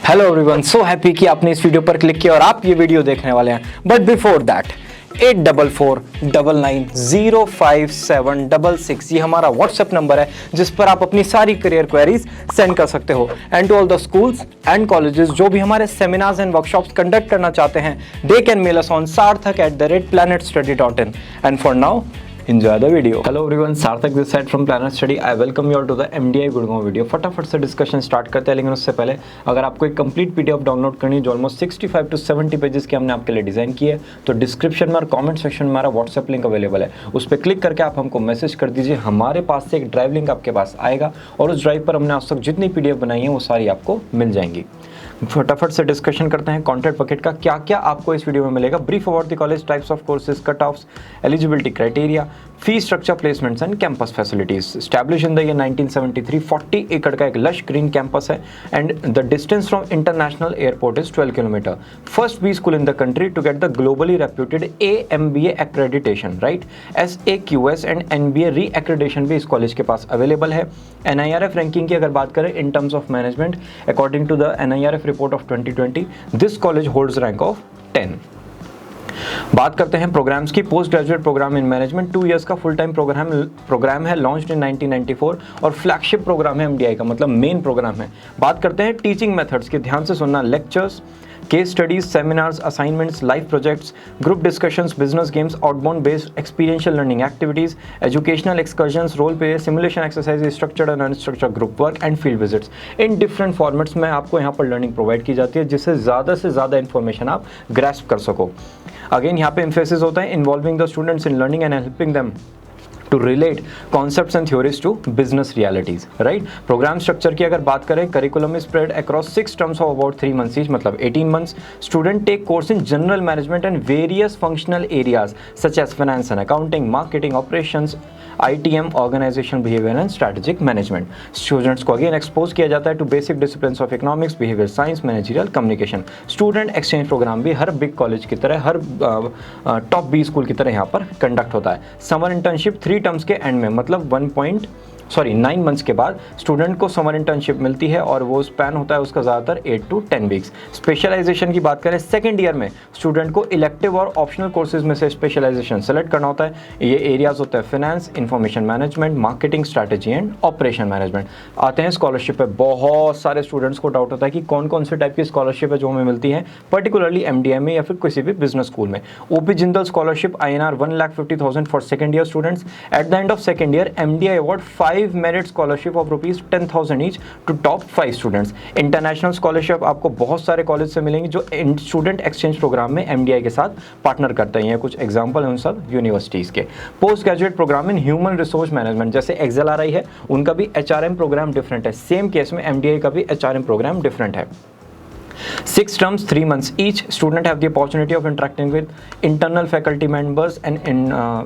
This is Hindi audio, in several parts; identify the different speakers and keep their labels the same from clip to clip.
Speaker 1: हेलो एवरीवन, सो हैप्पी कि आपने इस वीडियो पर क्लिक किया और आप ये वीडियो देखने वाले हैं। बट बिफोर दैट 8449905766 ये हमारा व्हाट्सएप नंबर है जिस पर आप अपनी सारी करियर क्वेरीज सेंड कर सकते हो। And to all the schools and colleges जो भी हमारे सेमिनार्स एंड वर्कशॉप्स कंडक्ट करना चाहते हैं, they can mail us on sarthak@planetstudy.in। And for now enjoy the video। Hello everyone, सार्थक this side from Planet Study। I welcome you all to the MDI Gurgaon video. फटाफट से डिस्कशन स्टार्ट करते हैं, लेकिन उससे पहले अगर आपको एक कंप्लीट पीडीएफ डाउनलोड करनी है जो ऑलमोस्ट 65 to 70 पेजेस की हमने आपके लिए डिजाइन की है, तो डिस्क्रिप्शन में और कमेंट सेक्शन में हमारा व्हाट्सएप लिंक अवेलेबल है। उस पर क्लिक करके आप हमको मैसेज कर दीजिए, हमारे पास से एक ड्राइव लिंक आपके पास आएगा और उस ड्राइव पर हमने आज तक जितनी पीडीएफ बनाई है वो सारी आपको मिल जाएंगी। फटाफट से डिस्कशन करते हैं कंटेंट बकेट का क्या क्या आपको इस वीडियो में मिलेगा। Brief about the college, types of courses, cut offs, eligibility criteria, fee structure, placements and campus facilities. Establish in the year 1973, 40 एकड़ का एक लश ग्रीन कैंपस है and the distance from international airport is 12 kilometre. First B school in the country to get the globally reputed AMBA accreditation, right. SAQS and NBA re accreditation भी इस कॉलेज के पास अवेलेबल है। NIRF रैंकिंग की अगर बात करें in terms of management, according to the NIRF report of 2020, this college holds rank of 10। बात करते हैं प्रोग्राम्स की। Post graduate programme in management 2 years का फुल टाइम प्रोग्राम है, लॉन्च्ड इन 1994 और फ्लैगशिप प्रोग्राम है MDI का, मतलब मेन प्रोग्राम है। बात करते हैं टीचिंग मेथड्स की, ध्यान से सुनना। Lectures, case studies, seminars, assignments, live projects, group discussions, business games, outbound based experiential learning activities, educational excursions, role play, simulation exercise, structured and unstructured group work and field visits. In different formats में आपको यहाँ पर लर्निंग प्रोवाइड की जाती है जिससे ज़्यादा से ज़्यादा इन्फॉर्मेशन आप ग्रैस्प कर सको। अगेन यहाँ पे एम्फेसिस होता है involving the students in learning and helping them to relate concepts and theories to business realities, right। Program structure की अगर बात करें, curriculum is spread across 6 terms of about 3 months each, मतलब 18 months। Student take course in general management and various functional areas such as finance and accounting, marketing, operations, ITM, organization behavior and strategic management। Students को अगेन एक्सपोज किया जाता है to basic disciplines of economics, behaviour science, managerial communication. Student exchange program भी हर बिग कॉलेज की तरह, हर टॉप बी स्कूल की तरह यहाँ पर कंडक्ट होता है। समर इंटर्नशिप 3 टर्म्स के एंड में, मतलब 9 मंथ्स के बाद स्टूडेंट को समर इंटर्नशिप मिलती है और वो स्पैन होता है उसका ज़्यादातर 8 to 10 वीक्स। स्पेशलाइजेशन की बात करें, सेकेंड ईयर में स्टूडेंट को इलेक्टिव और ऑप्शनल कोर्सेज में से स्पेशलाइजेशन सेलेक्ट करना होता है। ये एरियाज होते हैं finance, information management, marketing, strategy and operation management. आते हैं स्कॉलरशिप पे। बहुत सारे स्टूडेंट्स को डाउट होता है कि कौन कौन से टाइप की स्कॉलरशिप है जो हमें मिलती है, पर्टिकुलरली MDI में या फिर किसी भी बिजनेस स्कूल में। OP Jindal scholarship INR 1,50,000 for second year students. At the end of second year MDI award 5 merit scholarship of ₹10,000 each to top 5 students. International scholarship आपको बहुत सारे कॉलेज से मिलेंगे जो स्टूडेंट एक्सचेंज प्रोग्राम में MDI के साथ पार्टनर करते हैं। कुछ एग्जांपल हैं उन सब यूनिवर्सिटीज़ के। Post graduate programme in human resource management, जैसे XLRI है, उनका भी HRM प्रोग्राम डिफरेंट है। सेम केस में MDI का भी HRM प्रोग्राम डिफरेंट है। 6 terms, 3 months each। Student have the opportunity of interacting with internal faculty members and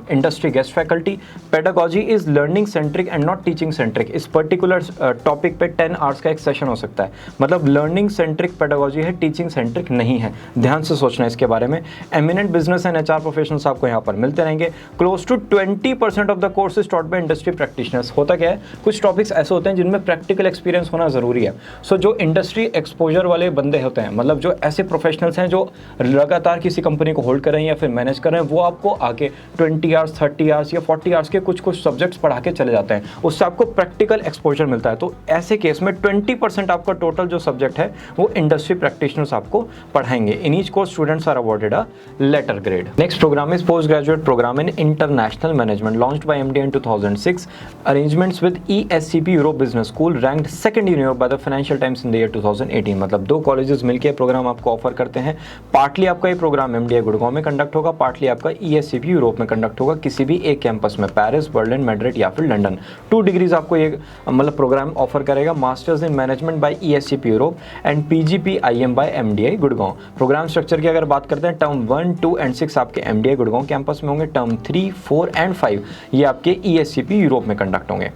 Speaker 1: industry guest faculty। Pedagogy is learning centric and not teaching centric। इस particular topic पे 10 hours का एक सेशन हो सकता है, मतलब learning centric pedagogy है, teaching centric नहीं है। ध्यान से सोचना इसके बारे में। Eminent business and HR professionals आपको यहाँ पर मिलते रहेंगे। Close to 20% of the course is taught by industry practitioners। होता क्या है, कुछ टॉपिक्स ऐसे होते हैं जिनमें प्रैक्टिकल एक्सपीरियंस होना ज़रूरी है। सो जो इंडस्ट्री एक्सपोजर वाले बंदे होते हैं, मतलब जो ऐसे प्रोफेशनल्स हैं जो लगातार किसी कंपनी को होल्ड कर रहे हैं या फिर मैनेज कर रहे हैं, वो आपको आके 20 आवर्स, 30 आवर्स या 40 आवर्स के कुछ सब्जेक्ट्स पढ़ा के चले जाते हैं। उससे आपको प्रैक्टिकल एक्सपोजर मिलता है। तो ऐसे केस में 20% आपका टोटल जो सब्जेक्ट है वो इंडस्ट्री प्रैक्टिशनर्स आपको पढ़ाएंगे। In each course students are awarded a letter grade. Next programme is post graduate programme in international management, launched by MDI in 2006। Arrangements with ESCP Europe business school, ranked second in Europe by the Financial Times in the year 2018। मतलब 2 कॉलेजेस मिलकर प्रोग्राम आपको ऑफर करते हैं। पार्टली आपका ये प्रोग्राम MDI गुड़गांव में कंडक्ट होगा, पार्टली आपका ESCP यूरोप में कंडक्ट होगा, किसी भी एक कैंपस में, पेरिस, बर्लिन, मैड्रिड या फिर लंदन। 2 डिग्रीज आपको ये मतलब प्रोग्राम ऑफर करेगा। Masters in management by ESCP Europe and PGPIM by MDI Gurgaon. Program structure की अगर बात करते हैं, टर्म 1, 2 एंड 6 आपके MDI गुड़गांव कैंपस में होंगे, टर्म 3, 4 एंड 5 ये आपके ESCP यूरोप में कंडक्ट होंगे।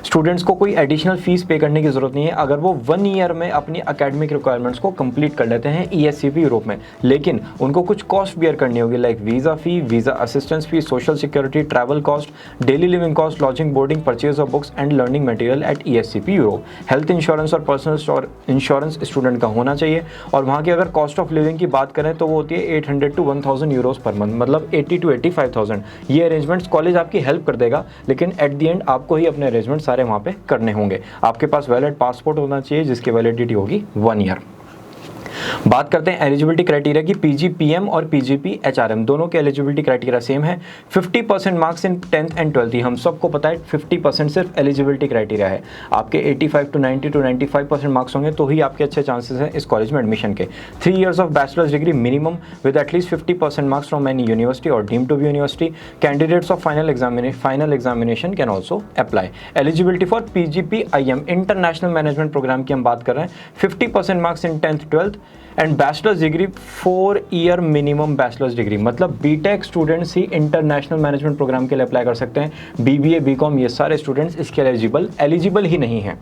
Speaker 1: स्टूडेंट्स को कोई एडिशनल फीस पे करने की जरूरत नहीं है अगर वो 1 ईयर में अपनी एकेडमिक रिक्वायरमेंट्स को कंप्लीट कर लेते हैं ESCP यूरोप में। लेकिन उनको कुछ कॉस्ट बियर करनी होगी, like visa fee, visa assistance fee, social security, travel cost, daily living cost, lodging, boarding, purchase of books and learning material at ESCP Europe. Health insurance और पर्सनल इंश्योरेंस स्टूडेंट का होना चाहिए। और वहाँ की अगर कॉस्ट ऑफ लिविंग की बात करें तो वो होती है 800 to 1000 यूरोस पर मंथ, मतलब 80 to 85,000। ये अरेंजमेंट्स कॉलेज आपकी हेल्प कर देगा, लेकिन एट दी एंड आपको ही अपने अरेंजमेंट सारे वहाँ पे करने होंगे। आपके पास वैलिड पासपोर्ट होना चाहिए जिसकी वैलिडिटी होगी 1 ईयर। बात करते हैं एलिजिबिलिटी क्राइटेरिया की। PGPM और PGP-HRM दोनों के एलिजिबिलिटी क्राइटेरिया सेम है। 50% marks in 10th and 12th, हम सबको पता है 50% सिर्फ एलिजिबिलिटी क्राइटेरिया है। आपके 85 to 90 to 95% मार्क्स होंगे तो ही आपके अच्छे चांसेस हैं इस कॉलेज में एडमिशन के। 3 years of bachelor's degree minimum with at least 50% marks from any university और deemed to be university. Candidates of final examination can also apply. Eligibility for PGP-IM international management program की हम बात कर रहे हैं। 50% marks in 10th 12th and bachelors degree 4 year minimum bachelor's degree, मतलब बीटेक स्टूडेंट्स ही इंटरनेशनल मैनेजमेंट प्रोग्राम के लिए अप्लाई कर सकते हैं। BBA BCom ये सारे स्टूडेंट्स इसके एलिजिबल ही नहीं है,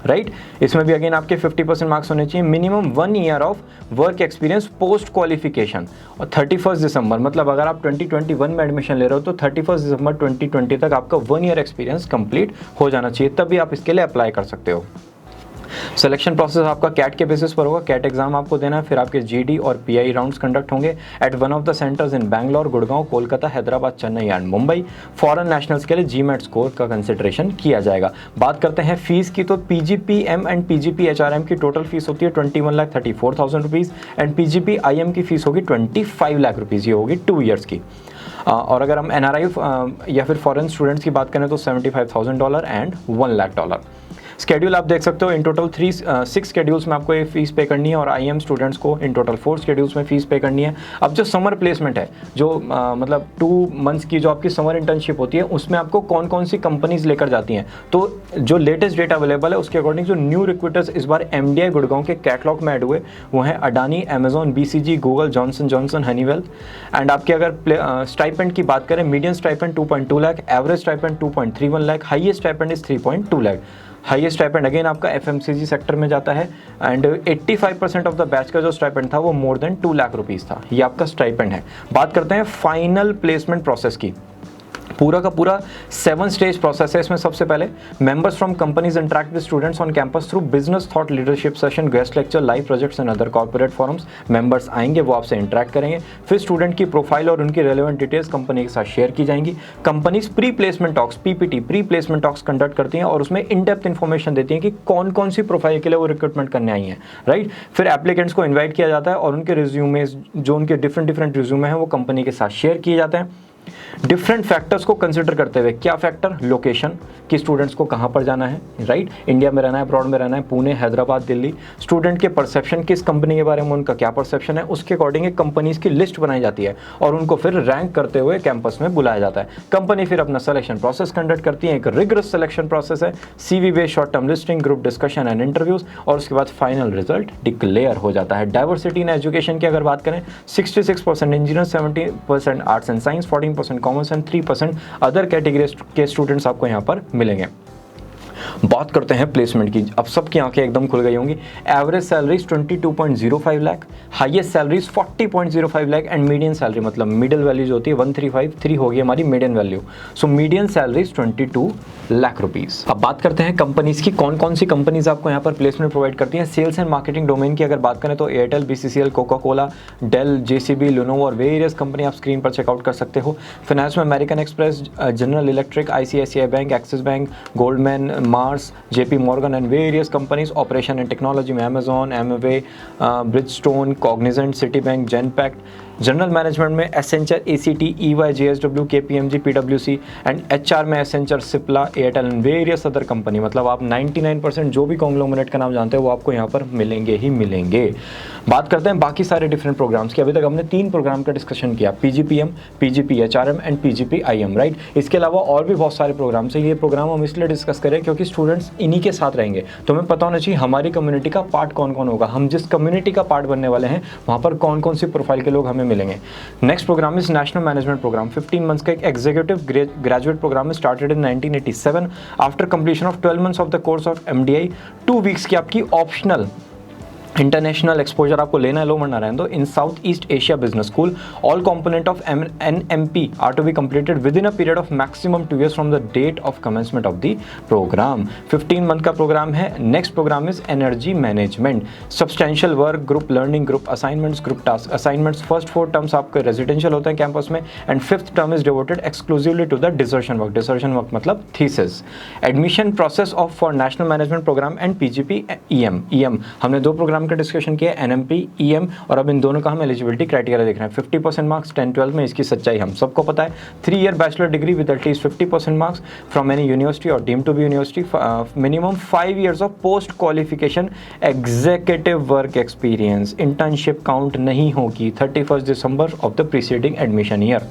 Speaker 1: राइट। इसमें भी अगेन आपके 50% मार्क्स होने चाहिए। Minimum 1 year of work experience post qualification. और 31 दिसंबर, मतलब अगर आप 2021 में एडमिशन ले रहे हो तो 31 दिसंबर 2020 तक आपका 1 ईयर एक्सपीरियंस कंप्लीट हो जाना चाहिए, तभी आप इसके लिए अप्लाई कर सकते हो। सिलेक्शन प्रोसेस आपका कैट के बेसिस पर होगा। कैट एग्जाम आपको देना है, फिर आपके GD और PI राउंड्स कंडक्ट होंगे at one of the centres in Bangalore, Gurgaon, Kolkata, Hyderabad, Chennai and Mumbai. Foreign nationals के लिए GMAT स्कोर का कंसिडरेशन किया जाएगा। बात करते हैं फीस की, तो PGPM एंड PGP-HRM की टोटल फीस होती है 21,34,000 रुपीज़ एंड PGP-IM की फीस होगी 25 लाख रुपीज़, ये होगी 2 ईयर्स की। और अगर हम NRI या फिर फॉरेन स्टूडेंट्स की बात करें तो $75,000 एंड $1 लाख। स्केड्यूल आप देख सकते हो, इन टोटल 6 स्केड्यूल्स में आपको ये फीस पे करनी है और IM स्टूडेंट्स को इन टोटल 4 स्केड्यूल्स में फीस पे करनी है। अब जो समर प्लेसमेंट है, जो मतलब 2 मंथ्स की जो आपकी समर इंटर्नशिप होती है, उसमें आपको कौन कौन सी कंपनीज लेकर जाती हैं, तो जो लेटेस्ट डेटा अवेलेबल है उसके अकॉर्डिंग जो न्यू रिक्रूटर्स इस बार MDI गुड़गांव के कैटलॉग में ऐड हुए वो हैं Adani, Amazon, BCG, Google, Johnson Johnson, Honeywell. And आपके अगर स्टाइपेंड की बात करें, medium stipend 2.2 lakh, average stipend 2.31 lakh, highest stipend is 3.2 lakh. Highest stipend again आपका FMCG सेक्टर में जाता है एंड 85% ऑफ द बैच का जो स्टाइपेंड था वो मोर देन 2 लाख रुपीज़ था। ये आपका स्टाइपेंड है। बात करते हैं फाइनल प्लेसमेंट प्रोसेस की। पूरा का पूरा 7 स्टेज प्रोसेस है। इसमें सबसे पहले members from companies interact with students on campus through business thought leadership session, guest lecture, live projects and other corporate forums. Members आएंगे, वो आपसे इंटरेक्ट करेंगे। फिर स्टूडेंट की प्रोफाइल और उनकी रेलेवेंट डिटेल्स कंपनी के साथ शेयर की जाएंगी। Companies pre placement talks, PPT pre placement talks conduct करती हैं और उसमें इन डेप्थ इन्फॉर्मेशन देती हैं कि कौन कौन सी प्रोफाइल के लिए वो रिक्रूटमेंट करने आई हैं, राइट। फिर एप्लीकेंट्स को इन्वाइट किया जाता है और उनके रिज्यूमेज, जो उनके डिफरेंट रिज्यूमे हैं, वो कंपनी के साथ शेयर किए जाते हैं। डिफरेंट फैक्टर्स को कंसिडर करते हुए, क्या फैक्टर, लोकेशन कि स्टूडेंट्स को कहाँ पर जाना है, राइट, इंडिया में रहना है, अब्रॉड में रहना है, पुणे, हैदराबाद, दिल्ली। स्टूडेंट के परसेप्शन, किस कंपनी के बारे में उनका क्या परसेप्शन है, उसके अकॉर्डिंग एक कंपनीज की लिस्ट बनाई जाती है और उनको फिर रैंक करते हुए कैंपस में बुलाया जाता है। कंपनी फिर अपना सिलेक्शन प्रोसेस कंडक्ट करती है। एक रिगरस सिलेक्शन प्रोसेस है, CV based short term listing, group discussion and interviews, और उसके बाद फाइनल रिजल्ट डिक्लेयर हो जाता है। डाइवर्सिटी इन एजुकेशन की अगर बात करें, 66% engineer, 70% arts and science, 14% commerce and 3% other category के स्टूडेंट्स आपको यहाँ पर मिलेंगे। बात करते हैं प्लेसमेंट की। अब सबकी आंखें एकदम खुल गई होंगी। Average salaries 22.05 lakh, highest salaries 40.05 lakh and median salary, मतलब मिडिल वैल्यू जो होती है 1353 होगी हमारी median value. So median salaries 22 lakh rupees. अब बात करते हैं कंपनीज की, कौन कौन सी कंपनीज आपको यहाँ पर प्लेसमेंट प्रोवाइड करती हैं। सेल्स एंड मार्केटिंग डोमेन की अगर बात करें तो Airtel, BCCL, Coca Cola, Dell, JCB, Lenovo और वेरियस कंपनी आप स्क्रीन पर चेकआउट कर सकते हो। फाइनेंस में American Express, General Electric, ICICI bank, Axis bank, Goldman, Mars, JP Morgan and various companies. Operation and technology में Amazon, Amway, Bridgestone, Cognizant, Citi bank, Genpact. General management में Accenture, ACT, EY, JSW, KPMG, PwC and HR में Accenture, Cipla, Airtel and various other company. मतलब आप 99% जो भी कॉन्ग्लोमरेट का नाम जानते हो वो आपको यहाँ पर मिलेंगे ही मिलेंगे। बात करते हैं बाकी सारे डिफरेंट प्रोग्राम्स की। अभी तक हमने 3 प्रोग्राम का डिस्कशन किया, PGPM, PGP-HRM and PGP-IM, right. इसके अलावा और भी बहुत सारे प्रोग्राम्स हैं। ये प्रोग्राम हम इसलिए डिस्कस करें क्योंकि स्टूडेंट्स इन्हीं के साथ रहेंगे, तो हमें पता होना चाहिए हमारी कम्युनिटी का पार्ट कौन कौन होगा, हम जिस कम्युनिटी का पार्ट बनने वाले हैं वहाँ पर कौन कौन सी प्रोफाइल के लोग हमें मिलेंगे। Next programme is national management program, 15 months का एक executive graduate program started in 1987 after completion of 12 months of the course of MDI। 2 weeks की आपकी ऑप्शनल इंटरनेशनल एक्सपोजर आपको लेना है, लो मरना रहने दो, in South East Asia business school. All component of NMP are to be completed within a period of maximum 2 years from the date of commencement of the program. 15 month का प्रोग्राम है। Next programme is energy management, substantial work, group learning, group assignments, group task assignments. First 4 terms आपके रेजिडेंशियल होते हैं कैंपस में, and 5th term is devoted exclusively to the desertion work. Dissertation work मतलब thesis. Admission process of for national management program and PGP EM हमने 2 प्रोग्राम का डिस्कशन किया, NMP EM, और अब इन दोनों का हम एलिजिबिलिटी क्राइटेरिया देख रहे हैं। 50% मार्क्स 10-12 में, इसकी सच्चाई हम सबको पता है। 3 year bachelor degree with at least 50% marks from any university और deemed to be university. Minimum 5 years of post qualification executive work experience. Internship count नहीं होगी 31 December of the preceding admission year.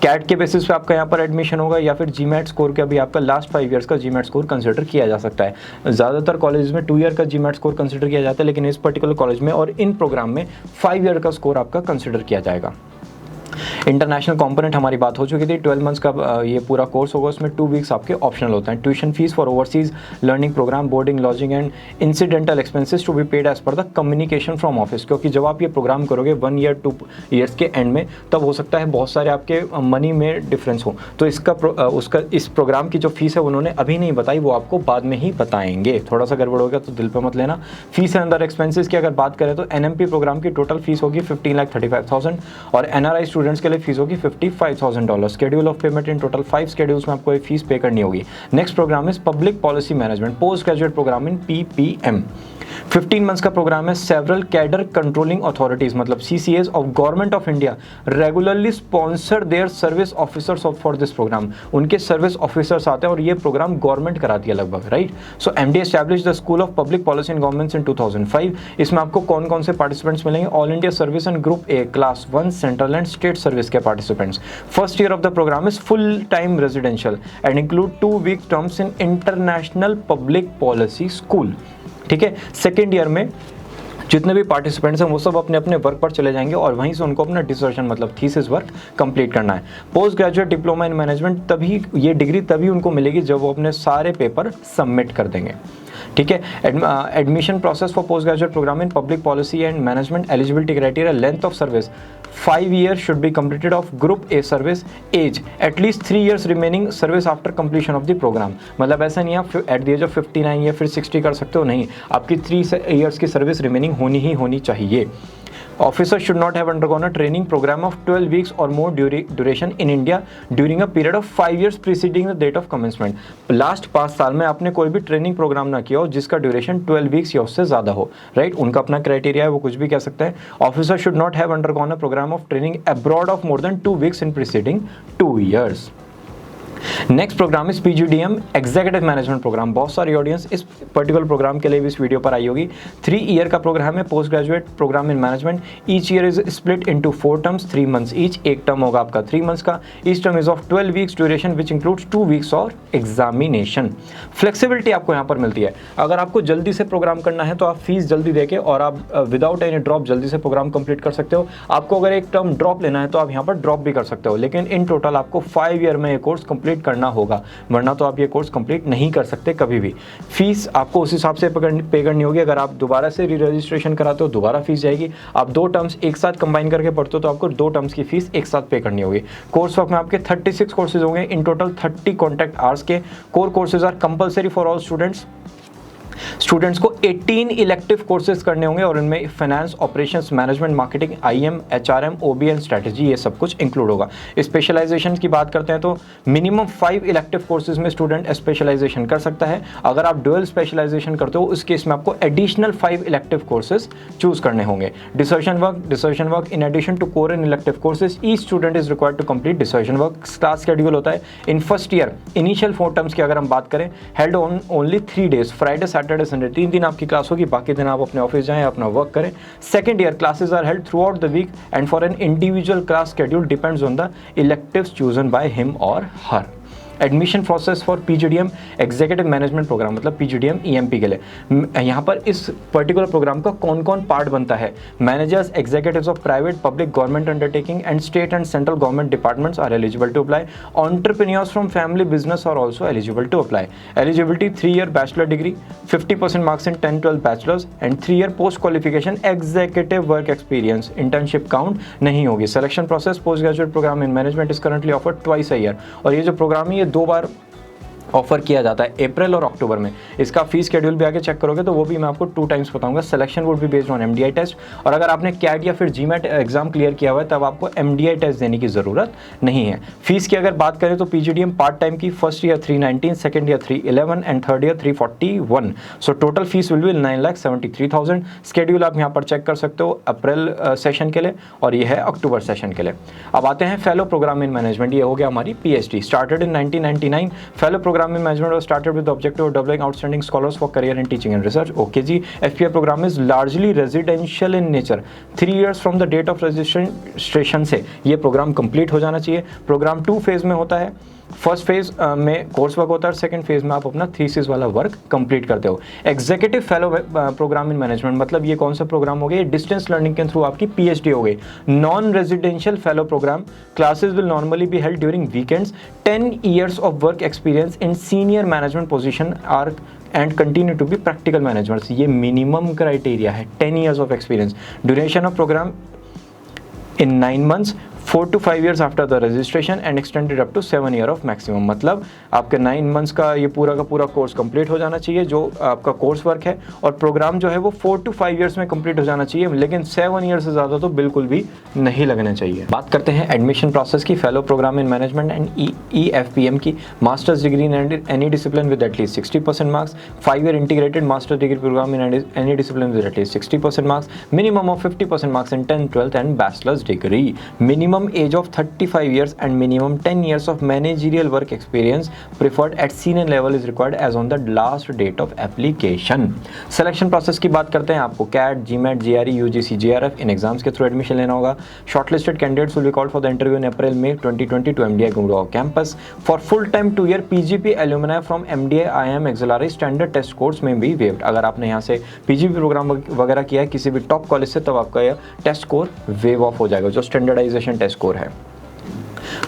Speaker 1: CAT के बेसिस पे आपका यहाँ पर एडमिशन होगा, या फिर जीमैट स्कोर का भी आपका लास्ट 5 years का जीमैट स्कोर कंसिडर किया जा सकता है। ज़्यादातर कॉलेज में 2 year का जीमैट स्कोर कंसिडर किया जाता है, लेकिन इस पर्टिकुलर कॉलेज में और इन प्रोग्राम में 5 year का स्कोर आपका कंसिडर किया जाएगा। इंटरनेशनल कंपोनेंट हमारी बात हो चुकी थी। 12 मंथ्स का ये पूरा कोर्स होगा, उसमें 2 वीक्स आपके ऑप्शनल होते हैं। Tuition fees for overseas learning programme, boarding, lodging and incidental expenses to be paid as per the communication from office. क्योंकि जब आप ये प्रोग्राम करोगे 1 year 2 years के एंड में, तब हो सकता है बहुत सारे आपके मनी में डिफरेंस हो, तो इस प्रोग्राम की जो फीस है उन्होंने अभी नहीं बताई, वो आपको बाद में ही बताएंगे। थोड़ा सा गड़बड़ हो गया तो दिल पे मत लेना। फीस एंड अदर एक्सपेंसेस की अगर बात करें तो NMP प्रोग्राम की टोटल फीस होगी 15,35,000 और NRI स्टूडेंट्स के लिए फीस होगी $55,000। Schedule of payment in total 5 schedules में आपको एक फीस पे करनी होगी। Next programme is public policy management, post graduate programme in PPM। 15 months का प्रोग्राम है। सेवरल कैडर कंट्रोलिंग अथॉरिटीज मतलब CCAs of government of India regularly sponsor their service officers for this programme. उनके सर्विस ऑफिसर्स आते हैं और ये प्रोग्राम गवर्नमेंट कराती है लगभग, right. So MD establish the school of public policy and governments in 2005। इसमें आपको कौन कौन से पार्टिसिपेंट्स मिलेंगे? All India service and group A class 1 central and state service के participants. First year of the program is full time residential and include 2 week terms in international public policy school, ठीक है। सेकेंड ईयर में जितने भी पार्टिसिपेंट्स हैं वो सब अपने अपने वर्क पर चले जाएंगे और वहीं से उनको अपना डिसर्शन मतलब थीसिस वर्क कंप्लीट करना है। Post graduate diploma in management, तभी ये डिग्री तभी उनको मिलेगी जब वो अपने सारे पेपर सबमिट कर देंगे, ठीक है। Admission process for post graduate programme in public policy and management, eligibility criteria, length of service 5 years should be completed of group A service, age at least 3 years remaining service after completion of the program। मतलब ऐसा नहीं आप एट द एज ऑफ 59 या फिर 60 कर सकते हो, नहीं, आपकी 3 years की सर्विस रिमेनिंग होनी ही होनी चाहिए। Officers should not have undergone a training program of 12 weeks or more duration in India during a period of 5 years preceding the date of commencement। Last 5 साल में आपने कोई भी ट्रेनिंग प्रोग्राम ना किया हो जिसका ड्यूरेशन 12 weeks या उससे ज़्यादा हो, राइट। उनका अपना क्राइटेरिया है, वो कुछ भी कह सकते हैं। Officer should not have undergone a programme of training abroad of more than 2 weeks in preceding 2 years। Next programme is PGDM executive management programme. बहुत सारी ऑडियंस इस पर्टिकुलर प्रोग्राम के लिए भी इस वीडियो पर आई होगी। 3 year का प्रोग्राम है, post graduate programme in management. Each year is split into 4 terms, 3 months each. एक टर्म होगा आपका 3 months का। Each term is of 12 weeks duration which includes 2 weeks और एग्जामिनेशन। फ्लेक्सिबिलिटी आपको यहाँ पर मिलती है। अगर आपको जल्दी से प्रोग्राम करना है तो आप फीस जल्दी देके और आप विदाउट एनी ड्रॉप जल्दी से प्रोग्राम कंप्लीट कर सकते हो। आपको अगर एक टर्म ड्रॉप लेना है तो आप यहाँ पर ड्रॉप भी कर सकते हो, लेकिन इन टोटल आपको 5 year में ये कोर्स कंप्लीट करना होगा, वरना तो आप ये कोर्स कंप्लीट नहीं कर सकते कभी भी। फीस आपको उस हिसाब से पे करनी होगी। अगर आप दोबारा से री रजिस्ट्रेशन कराते हो दोबारा फीस जाएगी। आप 2 terms एक साथ कंबाइन करके पढ़ते हो तो आपको 2 terms की फीस एक साथ पे करनी होगी। कोर्स वर्क में आपके 36 कोर्सेज होंगे इन टोटल, 30 कॉन्टैक्ट आवर्स के। Core courses are compulsory for all students को 18 इलेक्टिव कोर्सेज करने होंगे और इनमें finance, operations, management, marketing, IM, HRM, OB and strategy ये सब कुछ इंक्लूड होगा। स्पेशलाइजेशन की बात करते हैं तो मिनिमम 5 इलेक्टिव कोर्सेज में स्टूडेंट स्पेशलाइजेशन कर सकता है। अगर आप डुअल स्पेशलाइजेशन करते हो उस केस में आपको एडिशनल 5 इलेक्टिव कोर्सेज चूज करने होंगे। Dissertation work in addition to core and elective courses each student is required to complete dissertation work. Class schedule होता है in first year initial 4 terms की अगर हम बात करें, held on only 3 days, Friday, Saturday, Sunday, 3 दिन आपकी क्लास होगी, बाकी दिन आप अपने ऑफिस जाएं, अपना वर्क करें। Second year classes are held throughout the week end for an individual class schedule depends on the electives chosen by him और her. Admission process for PGDM executive management program, मतलब पीजीडीएम ईएमपी के लिए यहाँ पर इस पर्टिकुलर प्रोग्राम का कौन कौन पार्ट बनता है। Managers executives of private public government undertaking and state and central government departments are eligible to apply. Entrepreneurs from family business are also eligible to apply. Eligibility 3 year bachelor degree, 50% marks in 10-12 bachelors and 3 year post qualification executive work experience. Internship count नहीं होगी। Selection process post graduate programme in management is currently offered twice a year. और ये जो प्रोग्राम है ये 2 बार ऑफर किया जाता है, अप्रैल और अक्टूबर में। इसका फीस शेड्यूल भी आगे चेक करोगे तो वो भी मैं आपको 2 टाइम्स बताऊंगा। Selection would be based on MDI test, और अगर आपने कैट या फिर जीमैट एग्जाम क्लियर किया हुआ है तब आपको एमडीआई टेस्ट देने की जरूरत नहीं है। फीस की अगर बात करें तो पीजीडीएम पार्ट टाइम की first year 319, second year 311 and third year 341। So total fees will be 9,73,000। Schedule आप यहाँ पर चेक कर सकते हो अप्रैल सेशन के लिए, और ये है अक्टूबर सेशन के लिए। अब आते हैं फेलो प्रोग्राम इन मैनेजमेंट। ये हो गया हमारी PhD, started in 1999। Fellow programme in management was started with the objective of developing outstanding scholars for career in teaching and research. Okay जी, FPI program is largely residential in nature. 3 years from the date of registration से ये प्रोग्राम कंप्लीट हो जाना चाहिए। प्रोग्राम 2 फेज में होता है। फर्स्ट फेज में कोर्स वर्क होता है और सेकंड फेज में आप अपना थीसिस वाला वर्क कंप्लीट करते हो। Executive fellow programme in management, मतलब ये कौन सा प्रोग्राम हो गया, डिस्टेंस लर्निंग के थ्रू आपकी पीएचडी हो गई। Non residential fellow programme, classes will normally be held during weekends. 10 years of work experience in senior management position are and continue to be practical managers। ये मिनिमम क्राइटेरिया है, 10 years of experience। Duration of programme in 9 months, 4 to 5 years after the registration and extended up to 7 year of maximum। मतलब आपके 9 months का ये पूरा का पूरा कोर्स कंप्लीट हो जाना चाहिए जो आपका कोर्स वर्क है, और प्रोग्राम जो है वो 4 to 5 years में कंप्लीट हो जाना चाहिए, लेकिन 7 years से ज़्यादा तो बिल्कुल भी नहीं लगना चाहिए। बात करते हैं एडमिशन प्रोसेस की। Fellow programme in management and EFPM की masters degree in any discipline with at least 60% marks. 5 year integrated master degree programme in any discipline with at least 60% marks. Minimum of 50% marks in 10th, 12th and bachelors degree. मिनिमम age of 35 years and minimum 10 years of managerial work experience preferred at senior level is required as on the last date of application। Selection process की बात करते हैं। आपको CAT, GMAT, GRE, UGC, JRF इन एग्जाम्स के थ्रू एडमिशन लेना होगा। Shortlisted candidates will be called for the interview in April में 2020 to MDI Gurgaon campus. For full time 2 year PGP alumni from MDI IM auxiliary standard test course में भी वेव्ड। अगर आपने यहाँ से पीजीपी प्रोग्राम वगैरह किया है किसी भी टॉप कॉलेज से, तब आपका यह टेस्ट स्कोर वेव ऑफ हो जाएगा, जो स्टैंडर्डाइजेशन टेस्ट स्कोर है।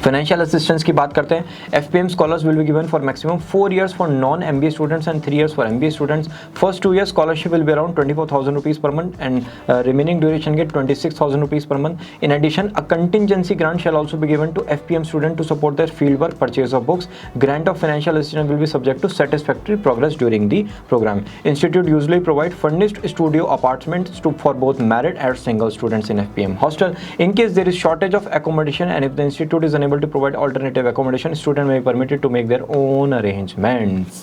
Speaker 1: फाइनेंशियल असिस्टेंस की बात करते हैं। FPM scholars will be given for maximum 4 years for non MBA students and 3 years for MBA students. First 2 years scholarship will be around 24,000 rupees per month and remaining duration get 26,000 rupees per month. In addition a contingency grant shall also be given to FPM student to support their field work, purchase of books. Grant of financial assistance will be subject to satisfactory progress during the program। Institute usually provide furnished studio apartments for both married and single students in FPM hostel। In case there is shortage of accommodation and if the institute is unable to provide alternative accommodation, student may be permitted to make their own arrangements।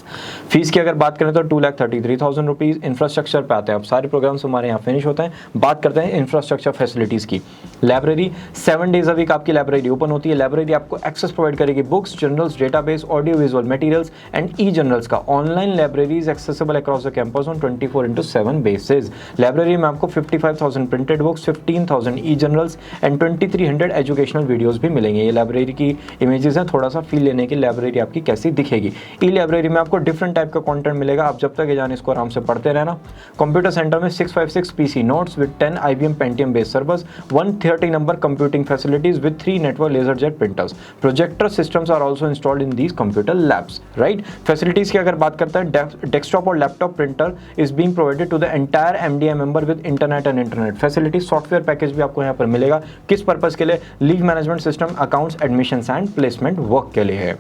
Speaker 1: Fees की अगर बात करें तो 2,33,000 रुपीज। इंफ्रास्ट्रक्चर पे आते हैं। अब सारे प्रोग्राम्स हमारे यहाँ फिनिश होते हैं। बात करते हैं इंफ्रास्ट्रक्चर फैसिलिटीज की। लाइब्रेरी 7 days अ वीक आपकी लाइब्रेरी ओपन होती है। लाइब्रेरी आपको एक्सेस प्रोवाइड करेगी books, journals, database, audio visual materials and e journals का। Online library is accessible across the campus on 24/7 basis. Library में आपको 55,000 printed books, 15,000 e journals and 2,300 educational videos भी मिलेंगे। ये लाइब्रेरी की इमेजेस हैं, थोड़ा सा फील लेने की लाइब्रेरी आपकी कैसी दिखेगी। ई लाइब्रेरी में आपको डिफरेंट टाइप का कंटेंट मिलेगा, आप जब तक ये जाने इसको आराम से पढ़ते रहना। कंप्यूटर सेंटर में 656 PC notes with 10 IBM Pentium based servers, 130 number computing facilities with 3 network laser jet printers. Projector systems are also installed in these computer labs, right. Facilities की अगर बात करते हैं, डेस्कटॉप और laptop printer is being provided to the entire MDI member with internet and internet facilities. Software package भी आपको यहाँ पर मिलेगा। किस पर्पज के लिए? Leave management system, accounts, admissions and placement work के लिए है।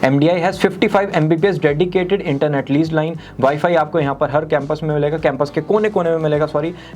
Speaker 1: MDI has 55 Mbps dedicated internet lease line. Wifi आपको यहाँ पर हर कैंपस में मिलेगा, कैंपस के कोने कोने में मिलेगा।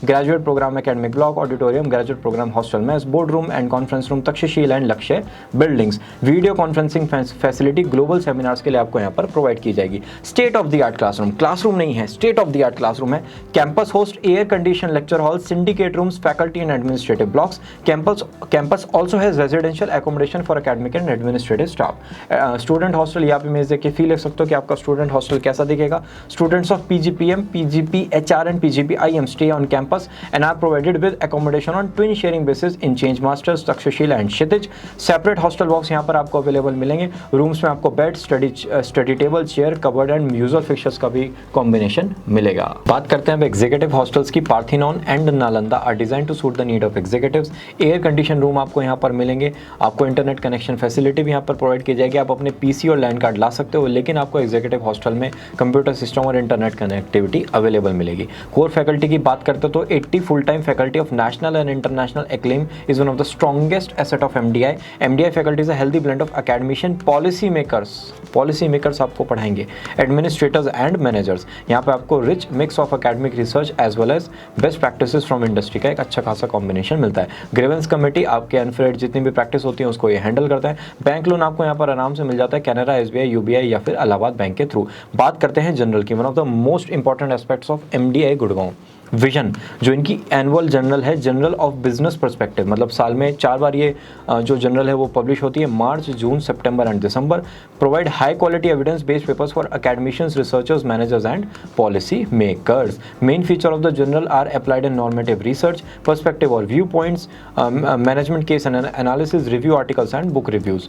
Speaker 1: Graduate program academic block, auditorium, graduate program hostel mess, board room and conference room, Takshashila and Lakshya buildings. Video conferencing facility global seminars के लिए आपको यहाँ पर प्रोवाइड की जाएगी। State of the art classroom, classroom नहीं है, state of the art classroom है। Campus host air condition lecture hall, syndicate rooms, faculty and administrative blocks. Campus also has residential accommodation for academic and administrative staff. Student hostel, यहाँ पे इमेज देख के फील ले सकते हो कि आपका स्टूडेंट हॉस्टल कैसा दिखेगा। Students of PGPM, PGPHR and PGPIM stay on campus and are provided with accommodation on twin sharing basis in change masters, Takshashila and Kshitij. Separate hostel box यहाँ पर आपको अवेलेबल मिलेंगे। रूम्स में आपको bed, study table, chair, cupboard and musical fixtures का भी कॉम्बिनेशन मिलेगा। बात करते हैं अब एग्जीक्यूटिव हॉस्टल्स की। Parthenon and Nalanda are design to suit the need of executives. Air condition room आपको यहाँ पर मिलेंगे। आपको इंटरनेट कनेक्शन फैसिलिटी भी यहाँ पर प्रोवाइड की जाएगी। आप अपने PC और लैंड कार्ड ला सकते हो, लेकिन आपको एग्जीक्यूटिव हॉस्टल में कंप्यूटर सिस्टम और इंटरनेट कनेक्टिविटी अवेलेबल मिलेगी। कोर फैकल्टी की बात करते हो तो 80 full time faculty of national and international acclaim is one of the strongest asset of MDI। MDI faculty is a healthy blend of academician, policy makers आपको पढ़ाएंगे, एडमिनिस्ट्रेटर्स एंड मैनेजर्स। यहाँ पे आपको rich mix of academic research as well as best practices from industry का एक अच्छा खासा कॉम्बिनेशन मिलता है। ग्रीवेंस कमेटी आपके अनफेयर जितनी भी प्रैक्टिस होती है उसको ये हैंडल करता है। बैंक लोन आपको यहाँ पर आराम से मिल जाता है, कैनरा, SBI, UBI या फिर इलाहाबाद बैंक के थ्रू। बात करते हैं जनरल की, one of the most important aspects of MDI Gurgaon, vision, जो इनकी एनुअल जर्नल है, जर्नल ऑफ बिजनेस पर्सपेक्टिव, मतलब साल में 4 बार ये जो जर्नल है वो पब्लिश होती है, March, June, September and December. Provide high quality evidence based papers for academicians, researchers, managers and policy makers. Main feature of the journal are applied and normative research, perspective और view points, management case analysis, review articles and book reviews.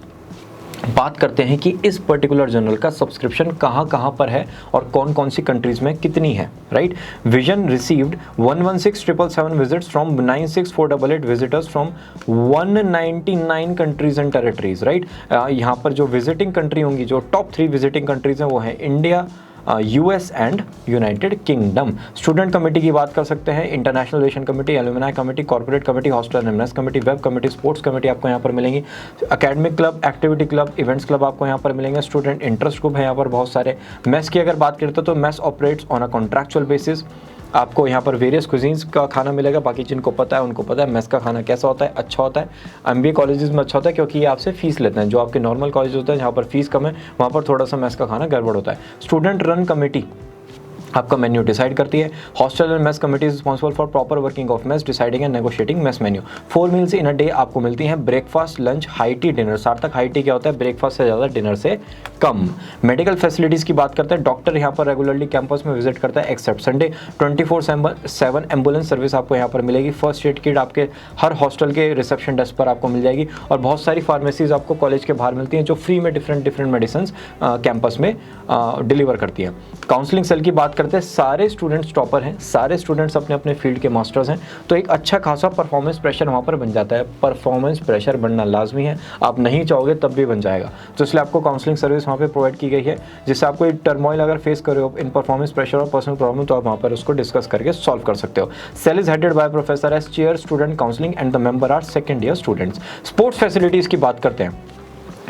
Speaker 1: बात करते हैं कि इस पर्टिकुलर जर्नल का सब्सक्रिप्शन कहाँ पर है और कौन सी कंट्रीज में कितनी है, right. Vision received 116,777 visits from 96,488 visitors from 199 countries and territories, right. यहाँ पर जो विजिटिंग कंट्री होंगी, जो टॉप 3 विजिटिंग कंट्रीज हैं वो हैं India, US and United kingdom. Student committee की बात कर सकते हैं, international relation committee, alumni committee, corporate committee, hostel and MNS committee, web committee, sports committee आपको यहाँ पर मिलेंगी। Academic club, activity club, events club आपको यहाँ पर मिलेंगे। स्टूडेंट इंटरेस्ट ग्रुप है यहाँ पर बहुत सारे। मेस की अगर बात करते हो तो mess operates on a contractual basis. आपको यहाँ पर वेरियस कुजीन्स का खाना मिलेगा, बाकी जिनको पता है उनको पता है मेस का खाना कैसा होता है, अच्छा होता है। MBA कॉलेजेस में अच्छा होता है क्योंकि ये आपसे फीस लेते हैं। जो आपके नॉर्मल कॉलेज होते हैं जहाँ पर फीस कम है, वहाँ पर थोड़ा सा मेस का खाना गड़बड़ होता है। स्टूडेंट रन कमेटी आपका मेन्यू डिसाइड करती है। Hostel and mess committee is responsible for proper working of mess, deciding and negotiating mess menu. 4 meals in a day आपको मिलती हैं, breakfast, lunch, high tea, dinner. सार्थक हाई टी क्या होता है? ब्रेकफास्ट से ज़्यादा, डिनर से कम। मेडिकल फैसिलिटीज़ की बात करते हैं, डॉक्टर यहाँ पर रेगुलरली कैंपस में विजिट करता है एक्सेप्ट संडे। 24/7 एम्बुलेंस सर्विस आपको यहाँ पर मिलेगी। फर्स्ट एड किट आपके हर हॉस्टल के रिसेप्शन डेस्क पर आपको मिल जाएगी और बहुत सारी फार्मेसीज आपको कॉलेज के बाहर मिलती हैं जो फ्री में डिफरेंट मेडिसिन कैंपस में डिलीवर करती हैं। काउंसलिंग सेल की बात करते हैं, सारे स्टूडेंट्स टॉपर हैं, सारे स्टूडेंट्स अपने अपने फील्ड के मास्टर्स हैं, तो एक अच्छा खासा परफॉर्मेंस प्रेशर वहाँ पर बन जाता है। परफॉर्मेंस प्रेशर बनना लाजमी है, आप नहीं चाहोगे तब भी बन जाएगा। तो इसलिए आपको काउंसलिंग सर्विस वहाँ पे प्रोवाइड की गई है, जिससे आपको एक टर्मोइल अगर फेस कर रहे हो इन परफॉर्मेंस प्रेशर और पर्सनल प्रॉब्लम, तो आप वहाँ पर उसको डिस्कस करके सॉल्व कर सकते हो। Cell is headed by professor S, chair student counselling and the member are second year students. Sports facilities की बात करते हैं,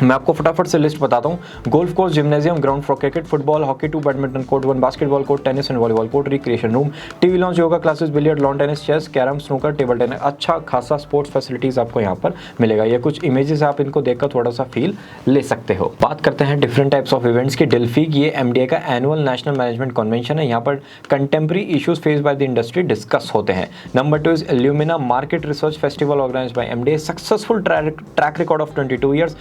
Speaker 1: मैं आपको फटाफट से लिस्ट बताता हूँ। Golf course, gymnasium, ground for cricket, football, hockey 2, badminton court 1, basketball court, tennis and volleyball court, recreation room, TV lounge, yoga classes, billiard, lawn tennis, chess, carrom, snooker, table tennis. अच्छा खासा स्पोर्ट्स फैसिलिटीज़ आपको यहाँ पर मिलेगा। ये कुछ इमेजेस आप इनको देखकर थोड़ा सा फील ले सकते हो। बात करते हैं डिफरेंट टाइप्स ऑफ इवेंट्स की। डिल्फीग, ये MDI का एनुअल नेशनल मैनेजमेंट कन्वेंशन है। यहाँ पर contemporary issues face by the industry discuss होते हैं। Number 2 is Illumina market research festival organised by MDI, successful track record of 22 years,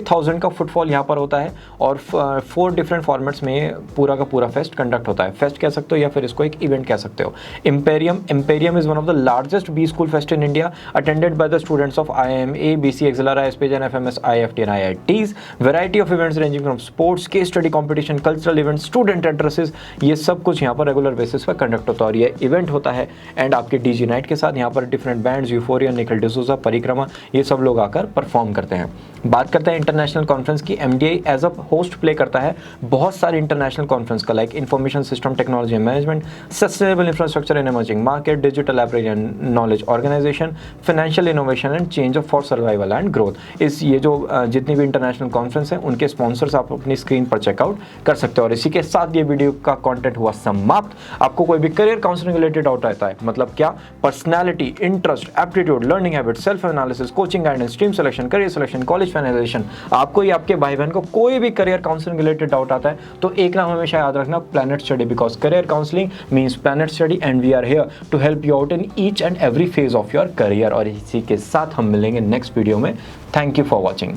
Speaker 1: 8000 का फुटफॉल यहाँ पर होता है और 4 डिफरेंट फॉर्मेट्स में पूरा का पूरा फेस्ट कंडक्ट होता है। फेस्ट कह सकते हो या फिर इसको एक इवेंट कह सकते हो। Imperium is one of the largest B school fest in India, attended by the students of IIMA, BC, XLR, ISPJ, FMS, IFT and IITs। Variety of events ranging from sports, case study competition, cultural events, student addresses, ये सब कुछ यहाँ पर रेगुलर बेसिस पर कंडक्ट होता है और ये इवेंट होता है। एंड आपके DG नाइट के साथ यहाँ पर different bands, euphoria, Nikhil D'Souza, परिक्रमा, ये सब लोग आकर परफॉर्म करते हैं। बात करते हैं इंटरनेशनल कॉन्फ्रेंस की। MDI as a host play करता है बहुत सारे इंटरनेशनल कॉन्फ्रेंस का, like information system technology and management, sustainable infrastructure in emerging market, digital library and knowledge organisation, financial innovation and change of for survival and growth. इस ये जो जितनी भी इंटरनेशनल कॉन्फ्रेंस है उनके स्पॉन्सर्स आप अपनी स्क्रीन पर चेकआउट कर सकते हो। और इसी के साथ ये वीडियो का कंटेंट हुआ समाप्त। आपको कोई भी करियर काउंसलिंग रिलेटेड डाउट रहता है, मतलब क्या, personality, interest, aptitude, learning habit, self analysis, coaching guidance, stream selection, career selection, college finalisation, आपको या आपके भाई बहन को कोई भी करियर काउंसलिंग रिलेटेड डाउट आता है तो एक नाम हमेशा याद रखना, planet study, because career counselling means planet study and we are here to help you out in each and every phase of your career. और इसी के साथ हम मिलेंगे नेक्स्ट वीडियो में। Thank you for watching.